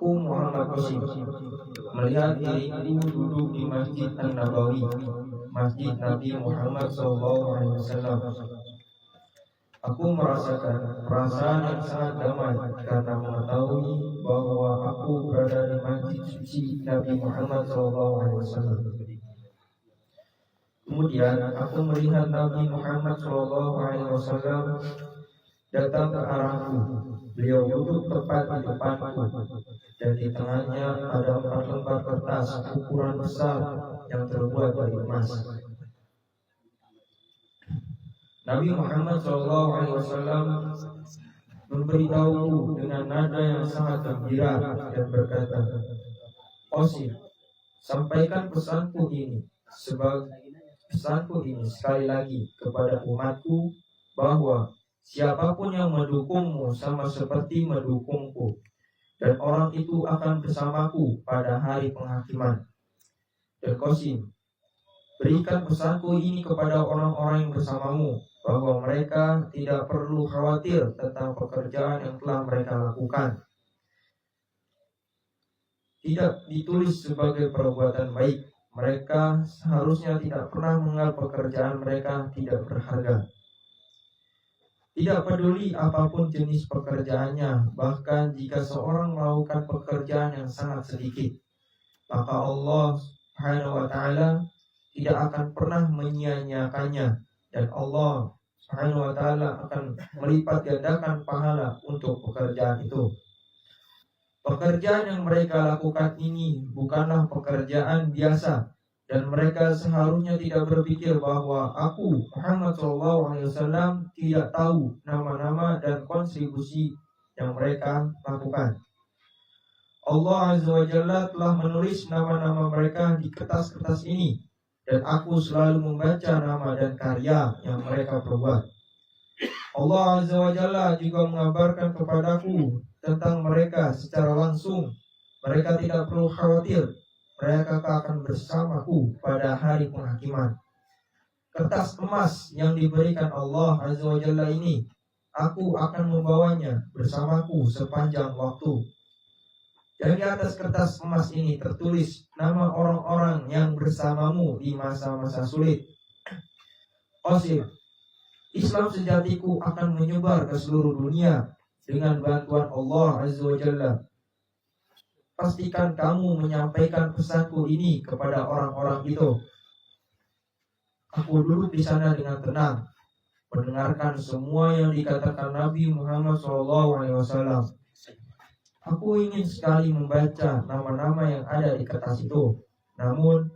Aku Muhammad Qasim melihat diriku duduk di Masjid An-Nabawi, Masjid Nabi Muhammad SAW. Aku merasakan perasaan yang sangat damai karena mengetahui bahwa aku berada di Masjid suci Nabi Muhammad SAW. Kemudian aku melihat Nabi Muhammad SAW datang ke arahku. Beliau duduk tepat di depanku, dan di tengahnya ada 4 lembar kertas ukuran besar yang terbuat dari emas. Nabi Muhammad SAW memberitahuku dengan nada yang sangat gembira dan berkata, "Qasim, sampaikan pesanku ini sekali lagi kepada umatku bahwa siapapun yang mendukungmu sama seperti mendukungku, dan orang itu akan bersamaku pada hari penghakiman. Dan Qasim, berikan pesanku ini kepada orang-orang yang bersamamu, bahwa mereka tidak perlu khawatir tentang pekerjaan yang telah mereka lakukan. Tidak ditulis sebagai perbuatan baik. Mereka seharusnya tidak pernah menganggap pekerjaan mereka tidak berharga. Tidak peduli apapun jenis pekerjaannya, bahkan jika seorang melakukan pekerjaan yang sangat sedikit, maka Allah Subhanahu wa Ta'ala tidak akan pernah menyia-nyiakannya, dan Allah Subhanahu wa Ta'ala akan melipat gandakan pahala untuk pekerjaan itu. Pekerjaan yang mereka lakukan ini bukanlah pekerjaan biasa, dan mereka seharusnya tidak berpikir bahwa aku Muhammad SAW tidak tahu nama-nama dan kontribusi yang mereka lakukan. Allah Azza wa Jalla telah menulis nama-nama mereka di kertas-kertas ini, dan aku selalu membaca nama dan karya yang mereka perbuat. Allah Azza wa Jalla juga mengabarkan kepadaku tentang mereka secara langsung. Mereka tidak perlu khawatir, mereka akan bersamaku pada hari penghakiman. Kertas emas yang diberikan Allah Azza wa Jalla ini, aku akan membawanya bersamaku sepanjang waktu. Dan di atas kertas emas ini tertulis nama orang-orang yang bersamamu di masa-masa sulit. Qasim, Islam sejatiku akan menyebar ke seluruh dunia dengan bantuan Allah Azza wa Jalla. Pastikan kamu menyampaikan pesanku ini kepada orang-orang itu. Aku duduk di sana dengan tenang, mendengarkan semua yang dikatakan Nabi Muhammad SAW. Aku ingin sekali membaca nama-nama yang ada di kertas itu, namun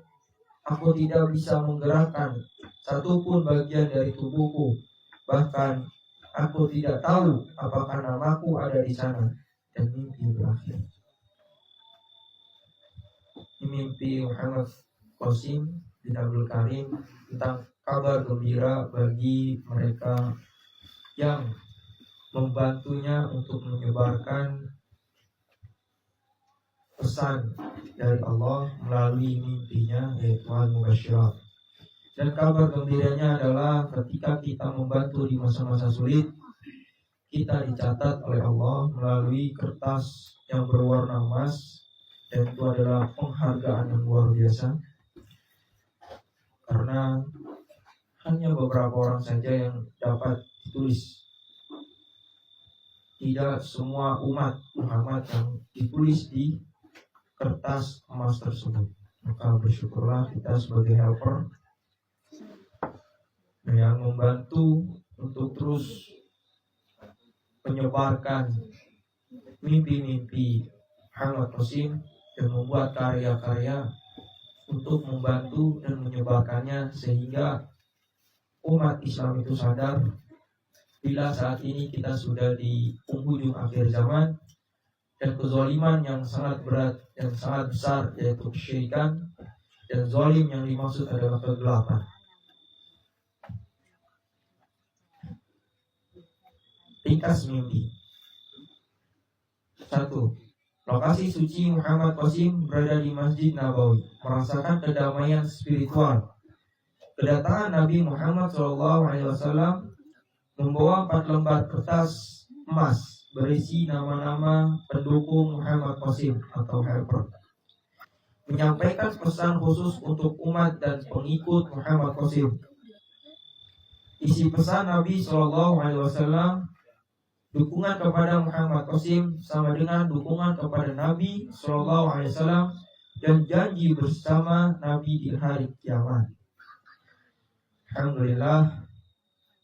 aku tidak bisa menggerakkan satupun bagian dari tubuhku. Bahkan aku tidak tahu apakah namaku ada di sana. Dan mimpi berakhir. Mimpi Muhammad Qasim bin Abdul Karim tentang kabar gembira bagi mereka yang membantunya untuk menyebarkan pesan dari Allah melalui mimpinya, yaitu al-mubasyirat. Dan kabar gembiranya adalah ketika kita membantu di masa-masa sulit, kita dicatat oleh Allah melalui kertas yang berwarna emas, dan itu adalah penghargaan yang luar biasa, karena hanya beberapa orang saja yang dapat ditulis. Tidak semua umat Muhammad yang ditulis di kertas emas tersebut. Maka bersyukurlah kita sebagai helper yang membantu untuk terus menyebarkan mimpi-mimpi Muhammad Qasim dan membuat karya-karya untuk membantu dan menyebarkannya, sehingga umat Islam itu sadar bila saat ini kita sudah di penghujung akhir zaman dan kezaliman yang sangat berat dan sangat besar, yaitu kesyirikan, dan zalim yang dimaksud adalah kegelapan. Ringkas mimpi. 1. Lokasi suci Muhammad Qasim berada di Masjid Nabawi, merasakan kedamaian spiritual. Kedatangan Nabi Muhammad SAW membawa 4 lembar kertas emas berisi nama-nama pendukung Muhammad Qasim atau helper, menyampaikan pesan khusus untuk umat dan pengikut Muhammad Qasim. Isi pesan Nabi SAW, dukungan kepada Muhammad Qasim sama dengan dukungan kepada Nabi SAW dan janji bersama Nabi di hari kiamat. Alhamdulillah,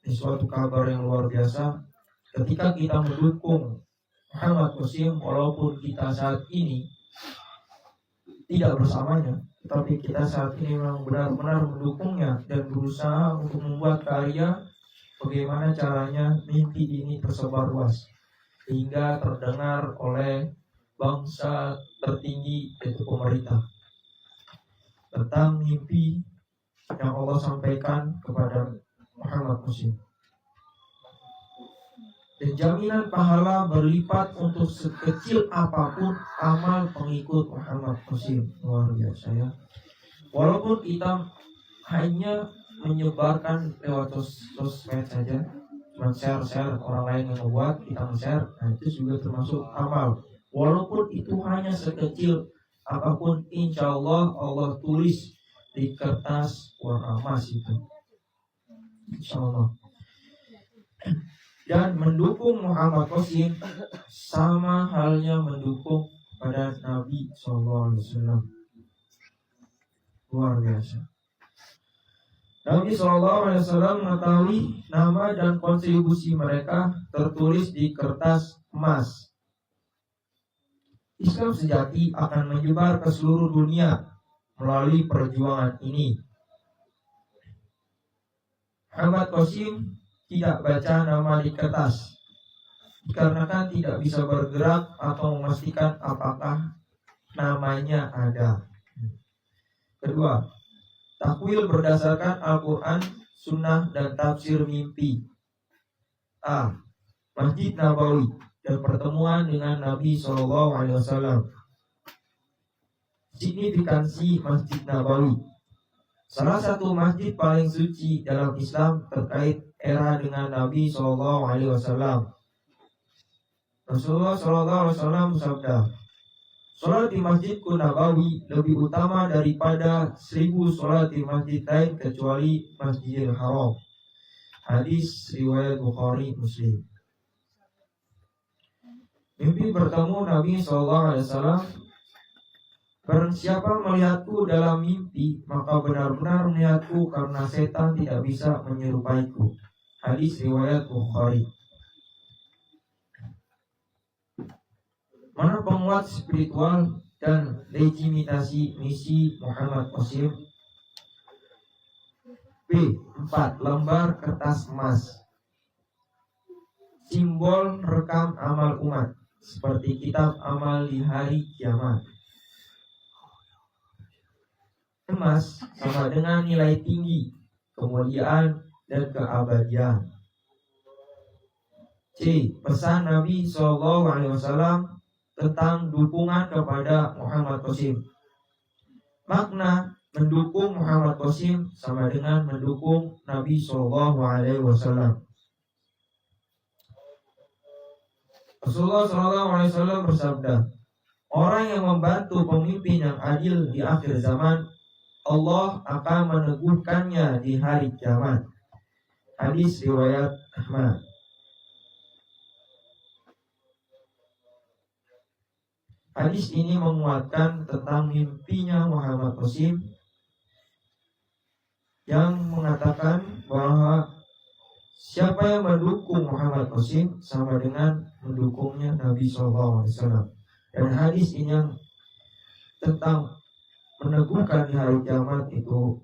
ini suatu kabar yang luar biasa. Ketika kita mendukung Muhammad Qasim, walaupun kita saat ini tidak bersamanya, tapi kita saat ini memang benar-benar mendukungnya dan berusaha untuk membuat karya bagaimana caranya mimpi ini tersebar luas hingga terdengar oleh bangsa tertinggi, yaitu pemerintah, tentang mimpi yang Allah sampaikan kepada Muhammad Qasim. Dan jaminan pahala berlipat untuk sekecil apapun amal pengikut Muhammad Qasim. Luar biasa ya. Walaupun kita hanya menyebarkan lewat sosmed saja, cuma share orang lain yang membuat, kita share, nah itu juga termasuk amal. Walaupun itu hanya sekecil apapun, insya Allah Allah tulis di kertas warna emas itu, insya Allah. Dan mendukung Muhammad Qasim sama halnya mendukung pada Nabi SAW. Luar biasa. Nabi SAW mengetahui nama dan kontribusi mereka tertulis di kertas emas. Islam sejati akan menyebar ke seluruh dunia melalui perjuangan ini. Muhammad Qasim tidak baca nama di kertas dikarenakan tidak bisa bergerak atau memastikan apakah namanya ada. Kedua, takwil berdasarkan Al-Quran, Sunnah, dan tafsir mimpi. A. Masjid Nabawi dan pertemuan dengan Nabi SAW. Signifikansi Masjid Nabawi. Salah satu masjid paling suci dalam Islam terkait era dengan Nabi SAW. Rasulullah SAW bersabda, "Salat di Masjidku Nabawi lebih utama daripada 1000 salat di masjid lain kecuali Masjidil Haram." Hadis riwayat Bukhari Muslim. Mimpi bertemu Nabi SAW. Barang siapa melihatku dalam mimpi, maka benar-benar melihatku karena setan tidak bisa menyerupaiku. Hadis riwayat Bukhari. Mana penguat spiritual dan legitimasi misi Muhammad Qasim? B. 4 lembar kertas emas, simbol rekam amal umat, seperti kitab amal di hari kiamat. Emas sama dengan nilai tinggi, kemuliaan, dan keabadian. C. Pesan Nabi SAW tentang dukungan kepada Muhammad Qasim. Makna mendukung Muhammad Qasim sama dengan mendukung Nabi SAW. Rasulullah SAW bersabda, "Orang yang membantu pemimpin yang adil di akhir zaman, Allah akan meneguhkannya di hari kiamat." Hadis riwayat Ahmad. Hadis ini menguatkan tentang mimpinya Muhammad Qasim yang mengatakan bahwa siapa yang mendukung Muhammad Qasim sama dengan mendukungnya Nabi SAW. Dan hadis ini yang tentang meneguhkan di hari kiamat itu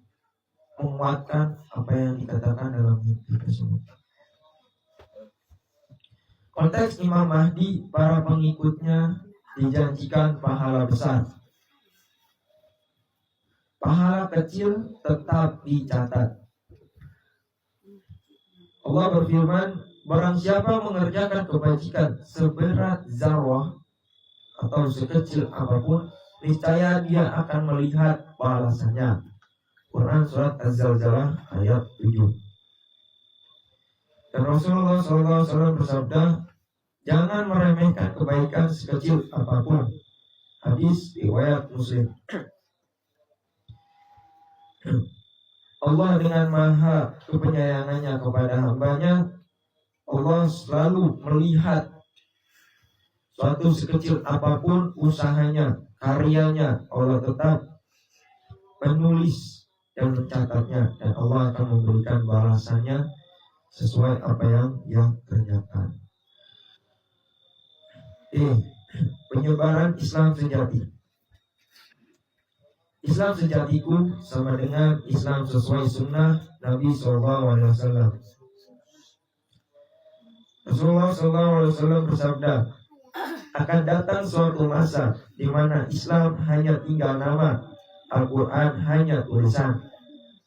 menguatkan apa yang dikatakan dalam mimpi tersebut. Konteks Imam Mahdi, para pengikutnya dijanjikan pahala besar. Pahala kecil tetap dicatat. Allah berfirman, "Barang siapa mengerjakan kebajikan seberat zarwah atau sekecil apapun, niscaya dia akan melihat balasannya." Quran surat Az-Zalzalah ayat 7. Dan Rasulullah SAW bersabda, Jangan meremehkan kebaikan sekecil apapun. Hadis riwayat Muslim. Allah dengan maha kepenyayangannya kepada hambanya, Allah selalu melihat suatu sekecil apapun usahanya, karyanya, Allah tetap menulis dan mencatatnya, dan Allah akan memberikan balasannya sesuai apa yang ia kerjakan. Penyebaran Islam sejati. Islam sejatiku sama dengan Islam sesuai sunnah Nabi SAW. Rasulullah SAW bersabda, akan datang suatu masa di mana Islam hanya tinggal nama, Al-Quran hanya tulisan.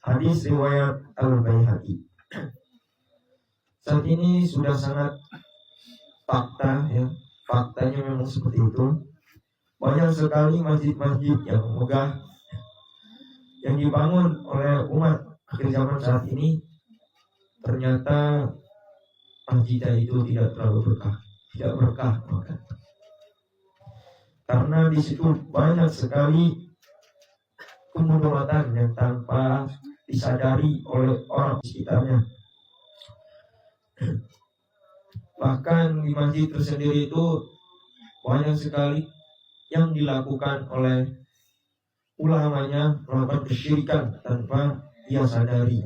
Hadis riwayat Al-Baihaqi. Saat ini sudah sangat fakta ya, faktanya memang seperti itu. Banyak sekali masjid-masjid yang megah yang dibangun oleh umat akhir zaman saat ini, ternyata masjidnya itu tidak terlalu berkah, tidak berkah bahkan. Karena di situ banyak sekali kemudaratan yang tanpa disadari oleh orang di sekitarnya. Bahkan di masjid tersendiri itu banyak sekali yang dilakukan oleh ulamanya, melakukan kesyirikan tanpa ia sadari,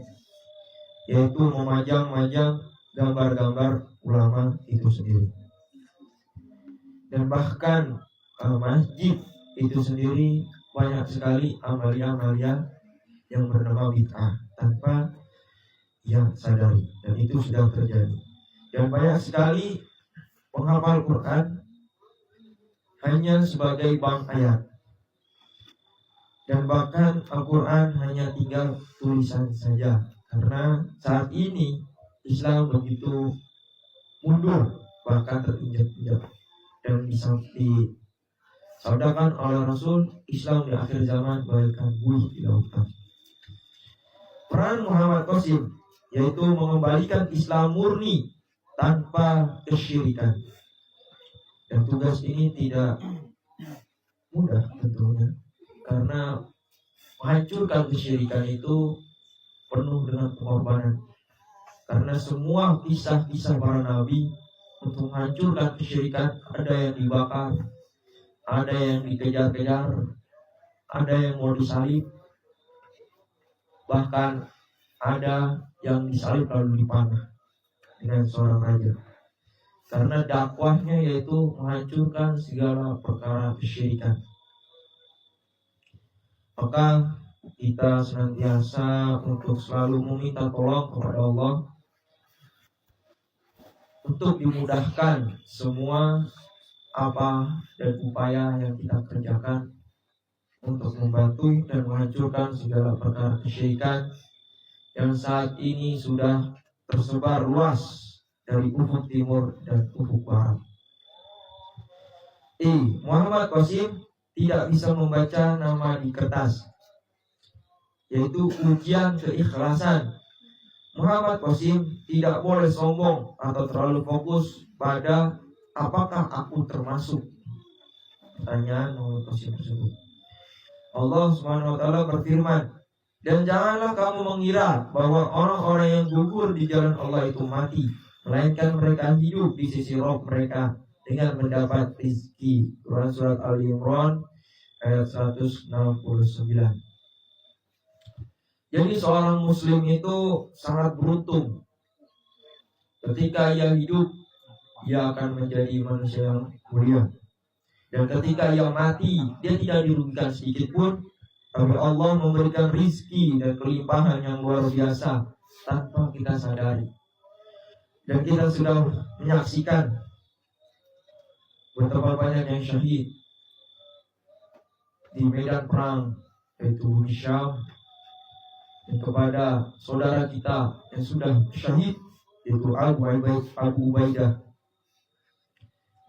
yaitu memajang-majang gambar-gambar ulama itu sendiri. Dan bahkan masjid itu sendiri banyak sekali amalia-amalia yang bernama bid'ah tanpa ia sadari, dan itu sudah terjadi. Dan banyak sekali penghafal Quran hanya sebagai bank ayat, dan bahkan Al-Quran hanya tinggal tulisan saja. Karena saat ini Islam begitu mundur, bahkan terinjak-injak, dan disabdakan oleh Rasul, Islam di akhir zaman bagaikan buih di lautan. Peran Muhammad Qasim yaitu mengembalikan Islam murni tanpa kesyirikan. Dan tugas ini tidak mudah tentunya, karena menghancurkan kesyirikan itu penuh dengan pengorbanan. Karena semua kisah-kisah para nabi untuk menghancurkan kesyirikan, ada yang dibakar, ada yang dikejar-kejar, ada yang mau disalib, bahkan ada yang disalib lalu dipanah dengan seorang raja. Karena dakwahnya yaitu menghancurkan segala perkara kesyirikan. Maka kita senantiasa untuk selalu meminta tolong kepada Allah untuk dimudahkan semua apa dan upaya yang kita kerjakan untuk membantu dan menghancurkan segala perkara kesyirikan yang saat ini sudah tersebar luas dari ufuk timur dan ufuk barat. Muhammad Qasim tidak bisa membaca nama di kertas, yaitu ujian keikhlasan. Muhammad Qasim tidak boleh sombong atau terlalu fokus pada apakah aku termasuk. Pertanyaan Muhammad Qasim tersebut. Allah Subhanahu wa taala berfirman, dan janganlah kamu mengira bahwa orang-orang yang gugur di jalan Allah itu mati, melainkan mereka hidup di sisi roh mereka dengan mendapat rizki. Quran surat Al-Imran ayat 169. Jadi seorang muslim itu sangat beruntung. Ketika ia hidup, ia akan menjadi manusia yang mulia. Dan ketika ia mati, dia tidak dirugikan sedikit pun, tapi Allah memberikan rizki dan kelimpahan yang luar biasa tanpa kita sadari. Dan kita sudah menyaksikan betapa banyak yang syahid di medan perang, yaitu di Syam. Dan kepada saudara kita yang sudah syahid, yaitu Abu Ubaidah.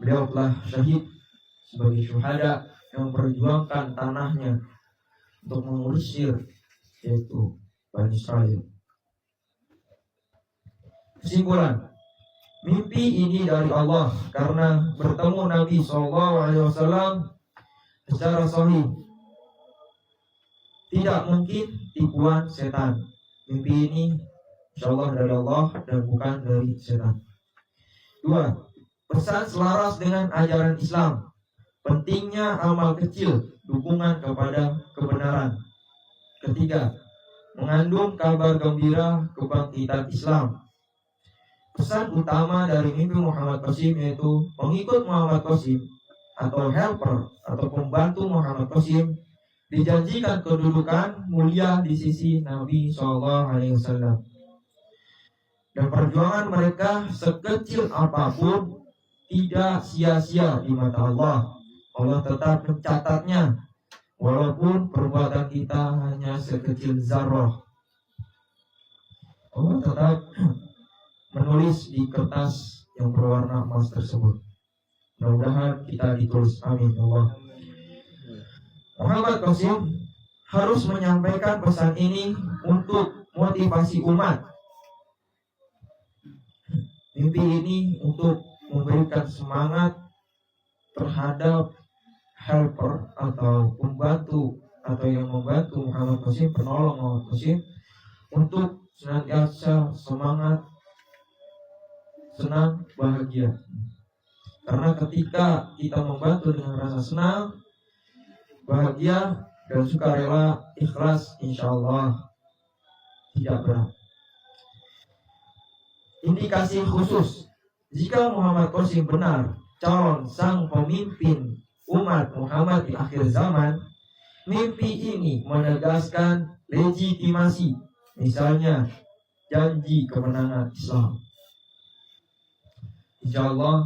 Beliau telah syahid sebagai syuhada yang memperjuangkan tanahnya untuk mengusir, yaitu Bani Israel. Kesimpulan, Mimpi ini dari Allah karena bertemu Nabi SAW secara sahih. Tidak mungkin tipuan setan. Mimpi ini insyaallah dari Allah dan bukan dari setan. 2. Pesan selaras dengan ajaran Islam. Pentingnya amal kecil, dukungan kepada kebenaran. 3. Mengandung kabar gembira kebangkitan Islam. Pesan utama dari mimpi Muhammad Qasim yaitu pengikut Muhammad Qasim atau helper atau pembantu Muhammad Qasim dijanjikan kedudukan mulia di sisi Nabi SAW. Dan perjuangan mereka sekecil apapun tidak sia-sia di mata Allah. Allah tetap mencatatnya walaupun perbuatan kita hanya sekecil zarrah. Allah tetap menulis di kertas yang berwarna emas tersebut. Mudah-mudahan kita ditulis. Amin Allah. Muhammad Qasim harus menyampaikan pesan ini untuk motivasi umat. Mimpi ini untuk memberikan semangat terhadap helper atau pembantu atau yang membantu Muhammad Qasim, penolong Muhammad Qasim, untuk senantiasa semangat, senang, bahagia. Karena ketika kita membantu dengan rasa senang, bahagia, dan sukarela, ikhlas, insyaallah tidak berat. Indikasi khusus jika Muhammad Qasim benar calon sang pemimpin umat Muhammad di akhir zaman, mimpi ini menegaskan legitimasi, misalnya janji kemenangan Islam. Insyaallah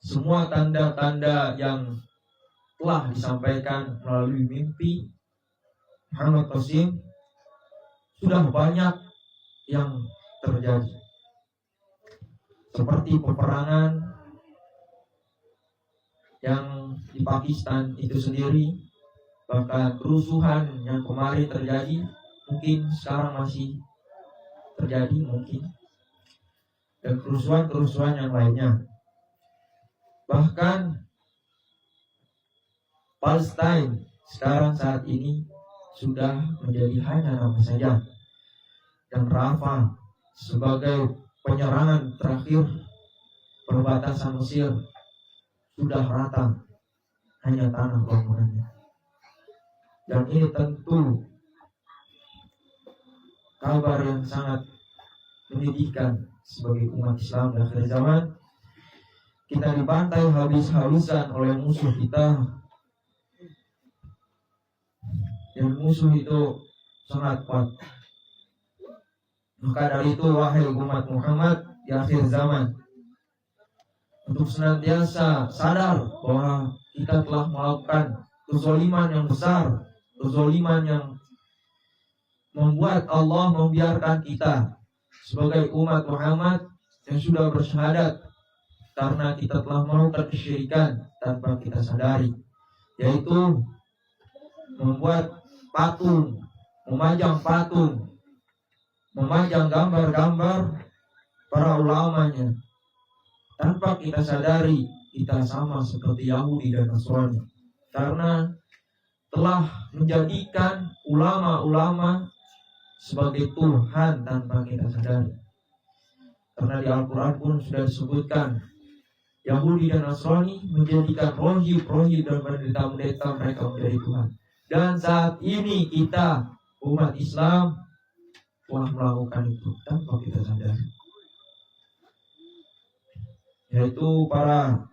semua tanda-tanda yang telah disampaikan melalui mimpi Muhammad Qasim sudah banyak yang terjadi, seperti peperangan yang di Pakistan itu sendiri, bahkan kerusuhan yang kemarin terjadi, mungkin sekarang masih terjadi mungkin, dan kerusuhan-kerusuhan yang lainnya. Bahkan Palestina sekarang saat ini sudah menjadi hanya nama saja, dan Rafah sebagai penyerangan terakhir perbatasan Mesir sudah rata, hanya tanah bangunannya. Dan ini tentu kabar yang sangat menyedihkan sebagai umat Islam di akhir zaman. Kita dibantai habis-habisan oleh musuh kita, dan musuh itu sangat kuat. Maka dari itu, wahai umat Muhammad di akhir zaman, untuk senantiasa sadar bahwa kita telah melakukan kezaliman yang besar, kezaliman yang membuat Allah membiarkan kita sebagai umat Muhammad yang sudah bersyahadat karena kita telah melakukan kesyirikan tanpa kita sadari, yaitu membuat patung, memajang patung, memajang gambar-gambar para ulamanya. Tanpa kita sadari, kita sama seperti Yahudi dan Nasrani, karena telah menjadikan ulama-ulama sebagai Tuhan tanpa kita sadari. Karena di Al-Quran pun sudah disebutkan, Yahudi dan Nasrani menjadikan rohib-rohib dan pendeta-pendeta mereka menjadi Tuhan. Dan saat ini kita, umat Islam, telah melakukan itu tanpa kita sadari, yaitu para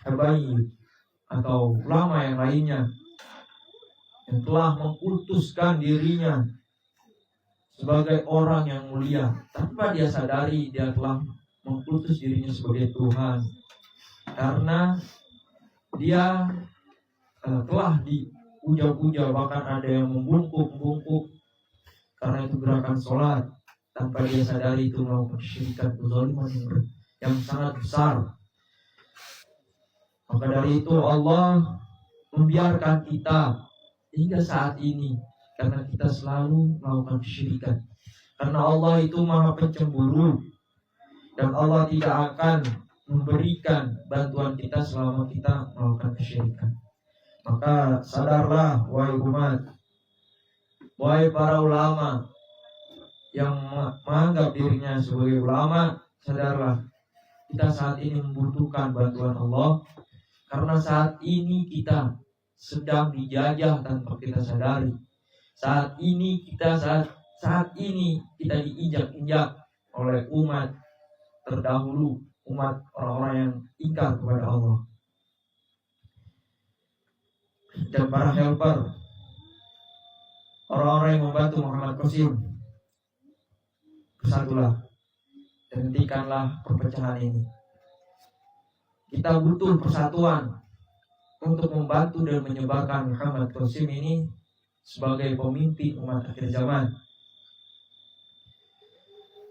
habaib atau ulama yang lainnya yang telah mengkultuskan dirinya sebagai orang yang mulia, tanpa dia sadari dia telah mengkultus dirinya sebagai Tuhan, karena dia telah dipuja-puja, bahkan ada yang membungkuk karena itu gerakan sholat, tanpa dia sadari itu melakukan kesyirikan, kezaliman yang sangat besar. Maka dari itu Allah membiarkan kita hingga saat ini karena kita selalu melakukan kesyirikan. Karena Allah itu Maha Pencemburu, dan Allah tidak akan memberikan bantuan kita selama kita melakukan kesyirikan. Maka sadarlah wahai umat, wahai para ulama yang menganggap dirinya sebagai ulama, sadarlah kita saat ini membutuhkan bantuan Allah, karena saat ini kita sedang dijajah tanpa kita sadari. Saat ini kita diinjak-injak oleh umat terdahulu, umat orang-orang yang ingkar kepada Allah. Dan para helper, orang-orang yang membantu Muhammad Qasim, bersatulah dan hentikanlah perpecahan ini. Kita butuh persatuan untuk membantu dan menyebarkan Muhammad Qasim ini sebagai pemimpin umat akhir zaman.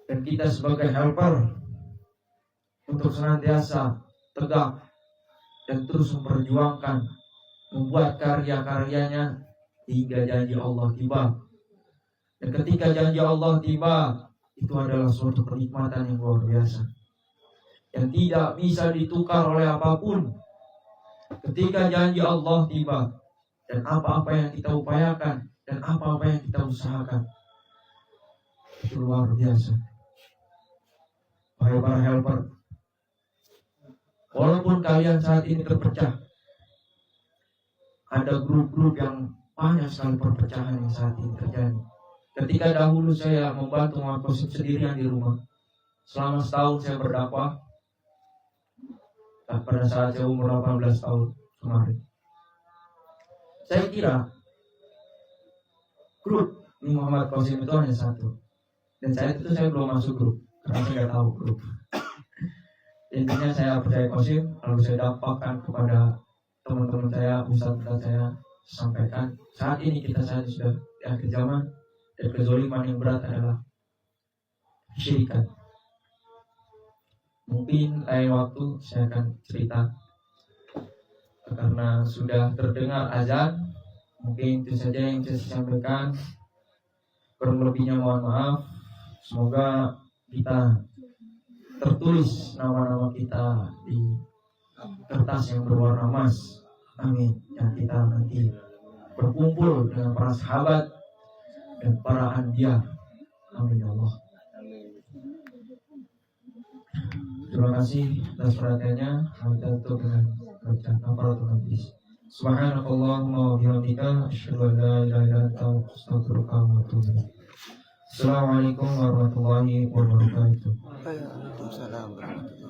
Dan kita sebagai helper untuk senantiasa tegak dan terus memperjuangkan, membuat karya-karyanya hingga janji Allah tiba. Dan ketika janji Allah tiba, itu adalah suatu kenikmatan yang luar biasa, yang tidak bisa ditukar oleh apapun. Ketika janji Allah tiba, dan apa-apa yang kita upayakan dan apa-apa yang kita usahakan, itu luar biasa. Wahai para helper, walaupun kalian saat ini terpecah, ada grup-grup yang banyak sekali perpecahan yang saat ini terjadi. Ketika dahulu saya membantu Muhammad Qasim sendirian di rumah, selama setahun saya berdakwah. Pada saat saya umur 18 tahun kemarin, saya kira grup Muhammad Qasim itu hanya satu, dan saya belum masuk grup karena saya nggak tahu grup. Intinya saya percaya Qasim, lalu saya dampakkan kepada teman-teman saya, ustaz-ustaz saya, sampaikan saat ini kita sudah di akhir zaman, dan kezaliman yang berat adalah kesyirikan. Mungkin lain waktu saya akan cerita, karena sudah terdengar azan. Mungkin itu saja yang saya sampaikan. Kurang lebihnya mohon maaf. Semoga kita tertulis nama-nama kita di kertas yang berwarna emas. Amin. Dan kita nanti berkumpul dengan para sahabat dan para anbiya. Amin ya Allah. Terima kasih atas perhatiannya. Kami tutup dengan bacaan kafaratul majlis. Subhanakallahumma wa bihamdika asyhadu an la ilaha illa anta astaghfiruka wa atubu ilaik. Assalamualaikum warahmatullahi wabarakatuh. Waalaikumsalam warahmatullahi wabarakatuh.